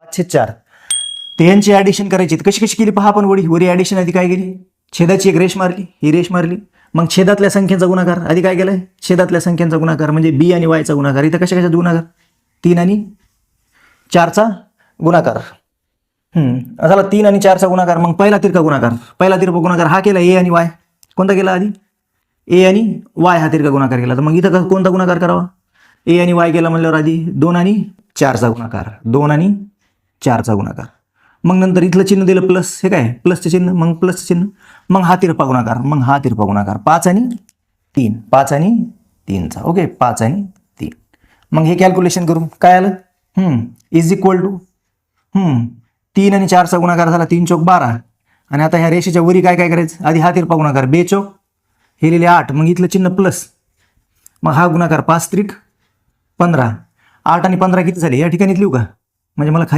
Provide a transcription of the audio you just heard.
5/4 ते यांची ॲडिशन करायची. कशी कशी केली पहा आपण. वरी ॲडिशन आधी काय केली, छेदाची एक रेष मारली, ही रेष मारली. मग छेदातल्या संख्येचा गुणाकार आधी काय केलं, छेदातल्या संख्यांचा गुणाकार म्हणजे बी आणि वायचा गुणाकार. इथं कशा कशाचा गुणाकार, 3 आणि 4चा गुणाकार. झाला 3 आणि 4चा गुणाकार. मग पहिला तिरका गुणाकार हा केला ए आणि वाय. कोणता केला आधी, ए आणि वाय हा तिरका गुणाकार केला. तर मग इथं कोणता गुणाकार करावा, ए आणि वाय केला म्हणल्यावर आधी 2 आणि 4चा गुणाकार, 2 आणि 4चा गुणाकार. मग नंतर इथलं चिन्ह दिलं प्लस, हे काय प्लसचं चिन्ह, मग प्लसचं चिन्ह, मग हा तिरपा गुणाकार, 5 आणि 3, 5 आणि 3चा. ओके, 5 आणि 3. मग हे कॅल्क्युलेशन करू काय आलं, इज इक्वल टू 3 आणि 4चा गुणाकार झाला, 3 चौक 12. आणि आता ह्या रेषेच्या वरी काय काय करायचं, आधी हा तिरपा गुणाकार, 2 चौक हे लिहिले 8, मग इथलं चिन्ह प्लस, मग हा गुणाकार 5 त्रिक 15. 8 आणि 15 किती झाले या ठिकाणी लिहू का, म्हणजे मला खाली